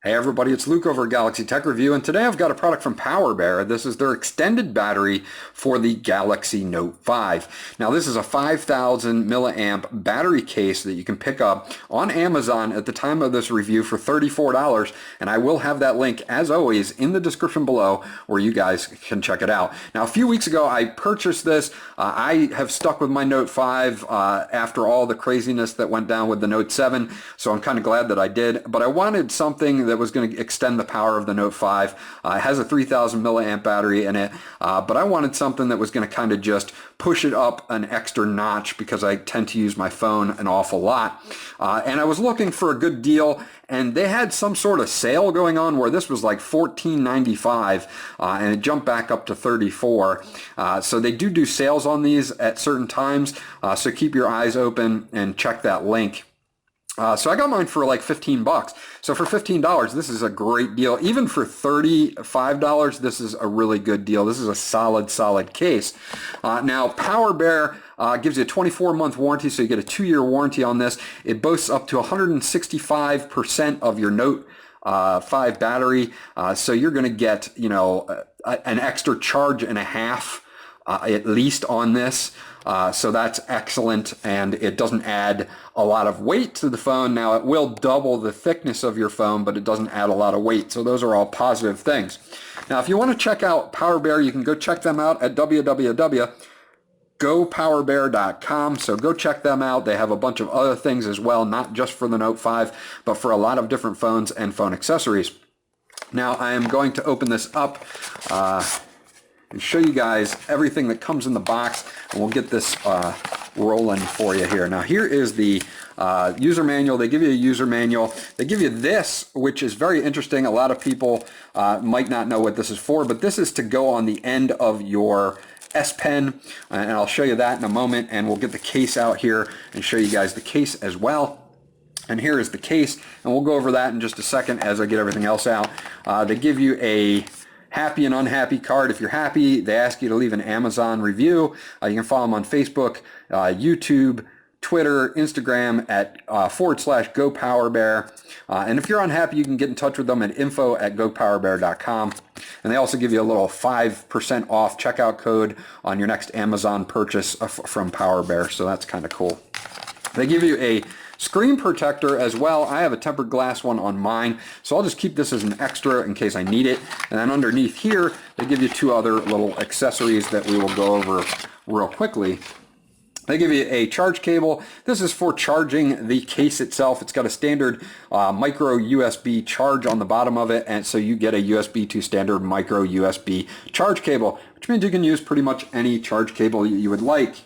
Hey everybody, it's Luke over at Galaxy Tech Review, and today I've got a product from PowerBear. This is their extended battery for the Galaxy Note 5. Now this is a 5000 milliamp battery case that you can pick up on Amazon at the time of this review for $34, and I will have that link, as always, in the description below where you guys can check it out. Now a few weeks ago I purchased this. I have stuck with my Note 5 after all the craziness that went down with the Note 7, so I'm kind of glad that I did, but I wanted something that was going to extend the power of the Note 5. It has a 3000 milliamp battery in it, but I wanted something that was going to kind of just push it up an extra notch because I tend to use my phone an awful lot. And I was looking for a good deal, and they had some sort of sale going on where this was like $14.95 and it jumped back up to $34. So they do sales on these at certain times, so keep your eyes open and check that link. So I got mine for like 15 bucks. So for $15, this is a great deal. Even for $35, this is a really good deal. This is a solid case. Now PowerBear gives you a 24-month warranty, so you get a 2-year warranty on this. It boasts up to 165% of your Note 5 battery. So you're going to get, an extra charge and a half at least on this. So that's excellent, and it doesn't add a lot of weight to the phone. Now it will double the thickness of your phone, but it doesn't add a lot of weight. So those are all positive things. Now if you want to check out PowerBear, you can go check them out at www.gopowerbear.com. So go check them out. They have a bunch of other things as well, not just for the Note 5, but for a lot of different phones and phone accessories. Now I am going to open this up and show you guys everything that comes in the box, and we'll get this rolling for you here. Now here is the user manual. They give you a user manual. They give you this, which is very interesting. A lot of people might not know what this is for, but this is to go on the end of your S Pen, and I'll show you that in a moment, and we'll get the case out here and show you guys the case as well. And here is the case, and we'll go over that in just a second as I get everything else out. They give you a happy and unhappy card. If you're happy, they ask you to leave an Amazon review. You can follow them on Facebook, YouTube, Twitter, Instagram at /GoPowerBear. And if you're unhappy, you can get in touch with them at info@gopowerbear.com. And they also give you a little 5% off checkout code on your next Amazon purchase from PowerBear. So that's kind of cool. They give you a screen protector as well. I have a tempered glass one on mine, so I'll just keep this as an extra in case I need it. And then underneath here, they give you 2 other little accessories that we will go over real quickly. They give you a charge cable. This is for charging the case itself. It's got a standard micro USB charge on the bottom of it, and so you get a USB to standard micro USB charge cable, which means you can use pretty much any charge cable you would like.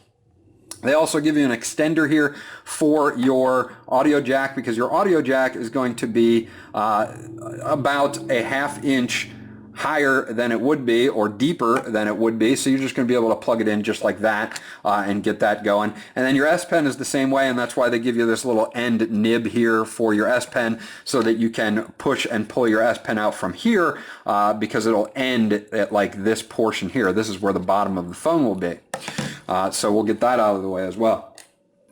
They also give you an extender here for your audio jack, because your audio jack is going to be about a 1/2 inch higher than it would be, or deeper than it would be. So you're just going to be able to plug it in just like that and get that going. And then your S Pen is the same way, and that's why they give you this little end nib here for your S Pen, so that you can push and pull your S Pen out from here, because it'll end at like this portion here. This is where the bottom of the phone will be. So we'll get that out of the way as well.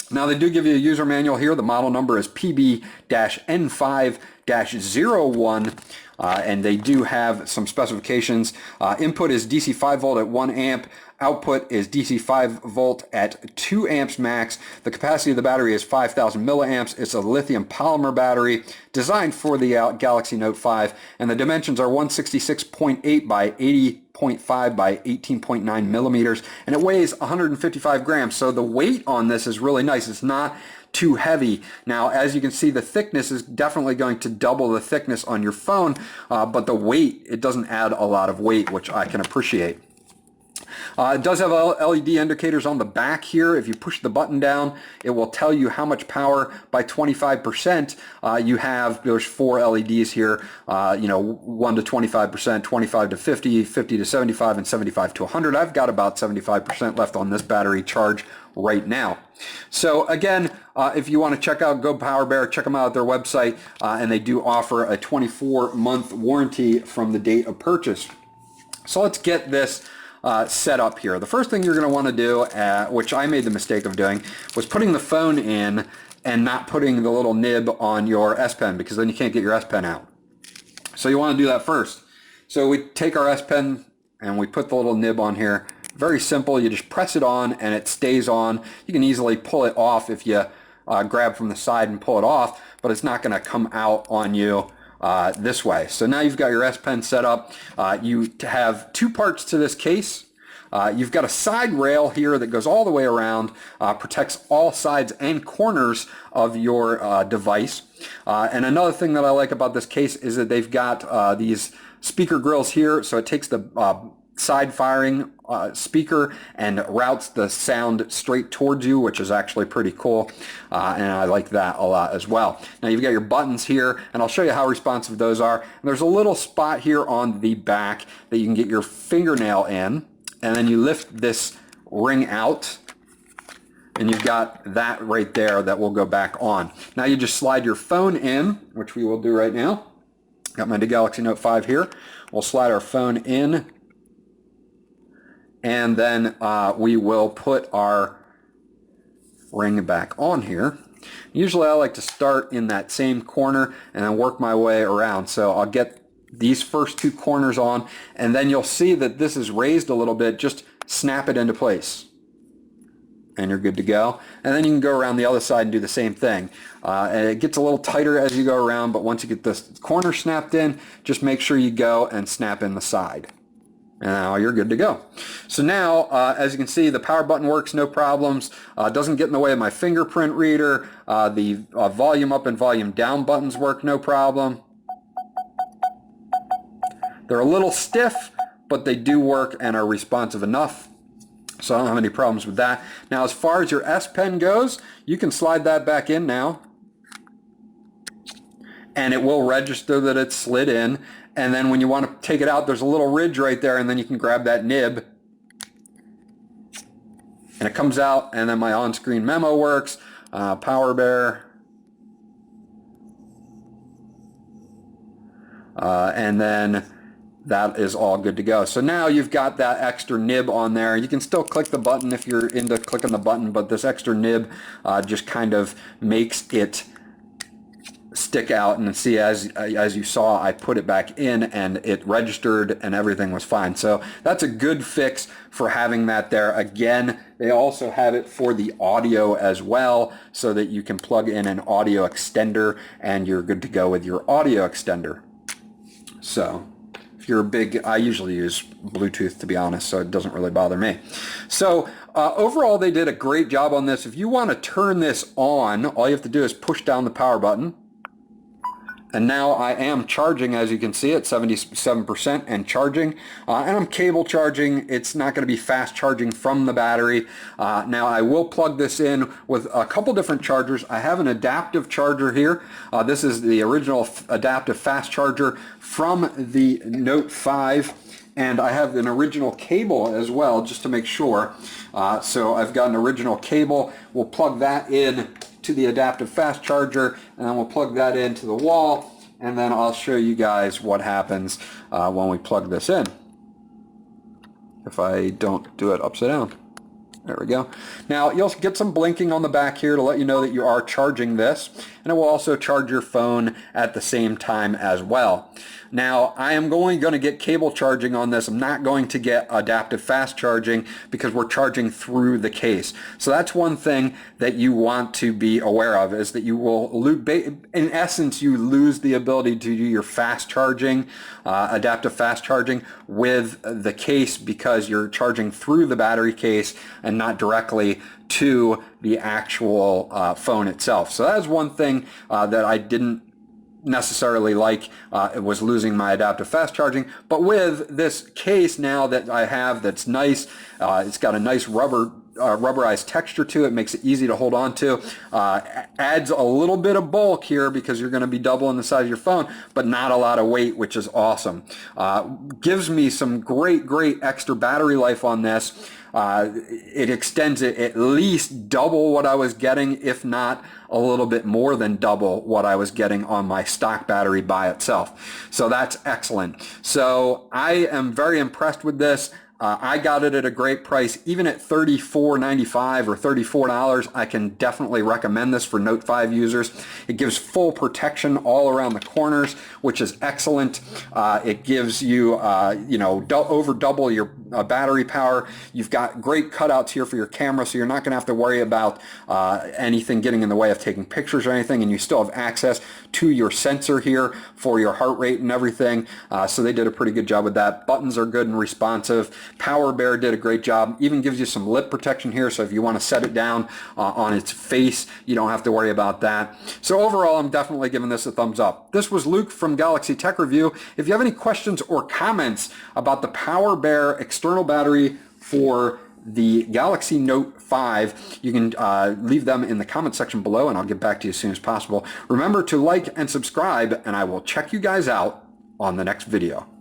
Now they do give you a user manual here. The model number is PB-N5-01, and they do have some specifications. Input is DC 5 volt at 1 amp. Output is DC 5 volt at 2 amps max. The capacity of the battery is 5000 milliamps. It's a lithium polymer battery designed for the Galaxy Note 5, and the dimensions are 166.8 by 80.5 by 18.9 millimeters, and it weighs 155 grams. So the weight on this is really nice. It's not too heavy. Now, as you can see, the thickness is definitely going to double the thickness on your phone, but the weight, it doesn't add a lot of weight, which I can appreciate. It does have LED indicators on the back here. If you push the button down, it will tell you how much power by 25% you have. There's 4 LEDs here, 1 to 25%, 25 to 50, 50 to 75, and 75 to 100. I've got about 75% left on this battery charge right now. So again, if you want to check out Go PowerBear, check them out at their website, and they do offer a 24-month warranty from the date of purchase. So let's get this set up here. The first thing you're going to want to do, which I made the mistake of doing, was putting the phone in and not putting the little nib on your S Pen, because then you can't get your S Pen out. So you want to do that first. So we take our S Pen and we put the little nib on here. Very simple. You just press it on and it stays on. You can easily pull it off if you grab from the side and pull it off, but it's not going to come out on you this way. So now you've got your S Pen set up. You have two parts to this case. You've got a side rail here that goes all the way around, protects all sides and corners of your device. And another thing that I like about this case is that they've got these speaker grills here, so it takes the side firing speaker and routes the sound straight towards you, which is actually pretty cool, and I like that a lot as well. Now you've got your buttons here, and I'll show you how responsive those are. And there's a little spot here on the back that you can get your fingernail in, and then you lift this ring out, and you've got that right there that will go back on. Now you just slide your phone in, which we will do right now. Got my Galaxy Note 5 here. We'll slide our phone in, and then we will put our ring back on here. Usually I like to start in that same corner and then work my way around. So I'll get these first two corners on, and then you'll see that this is raised a little bit. Just snap it into place and you're good to go. And then you can go around the other side and do the same thing. And it gets a little tighter as you go around, but once you get this corner snapped in, just make sure you go and snap in the side. And now you're good to go. So now, as you can see, the power button works, no problems. Doesn't get in the way of my fingerprint reader. The volume up and volume down buttons work, no problem. They're a little stiff, but they do work and are responsive enough. So I don't have any problems with that. Now, as far as your S Pen goes, you can slide that back in now, and it will register that it's slid in. And then when you want to take it out, there's a little ridge right there, and then you can grab that nib, and it comes out, and then my on-screen memo works. PowerBear, and then that is all good to go. So now you've got that extra nib on there. You can still click the button if you're into clicking the button, but this extra nib just kind of makes it stick out. And see, as you saw, I put it back in and it registered and everything was fine. So that's a good fix for having that there. Again, they also have it for the audio as well, so that you can plug in an audio extender and you're good to go with your audio extender. So if you're a big, I usually use Bluetooth, to be honest, so it doesn't really bother me. So overall, they did a great job on this. If you want to turn this on, all you have to do is push down the power button. And now I am charging, as you can see, at 77% and charging. And I'm cable charging. It's not going to be fast charging from the battery. Now I will plug this in with a couple different chargers. I have an adaptive charger here. This is the original adaptive fast charger from the Note 5. And I have an original cable as well, just to make sure. So I've got an original cable. We'll plug that in to the adaptive fast charger, and then we'll plug that into the wall, and then I'll show you guys what happens when we plug this in. If I don't do it upside down. There we go. Now you'll get some blinking on the back here to let you know that you are charging this, and it will also charge your phone at the same time as well. Now I am going to get cable charging on this. I'm not going to get adaptive fast charging because we're charging through the case. So that's one thing that you want to be aware of, is that you will in essence you lose the ability to do your fast charging, adaptive fast charging with the case, because you're charging through the battery case and not directly to the actual phone itself. So that is one thing that I didn't necessarily like. It was losing my adaptive fast charging. But with this case now that I have, that's nice, it's got a nice rubberized texture to it, makes it easy to hold on to, adds a little bit of bulk here because you're going to be doubling the size of your phone, but not a lot of weight, which is awesome. Gives me some great extra battery life on this. It extends it at least double what I was getting, if not a little bit more than double what I was getting on my stock battery by itself. So that's excellent. So I am very impressed with this. I got it at a great price. Even at $34.95 or $34, I can definitely recommend this for Note 5 users. It gives full protection all around the corners, which is excellent. It gives you, over double your battery power. You've got great cutouts here for your camera, so you're not going to have to worry about anything getting in the way of taking pictures or anything, and you still have access to your sensor here for your heart rate and everything. So they did a pretty good job with that. Buttons are good and responsive. PowerBear did a great job. Even gives you some lip protection here, so if you want to set it down on its face, you don't have to worry about that. So overall, I'm definitely giving this a thumbs up. This was Luke from Galaxy Tech Review. If you have any questions or comments about the PowerBear external battery for the Galaxy Note 5, you can leave them in the comment section below, and I'll get back to you as soon as possible. Remember to like and subscribe, and I will check you guys out on the next video.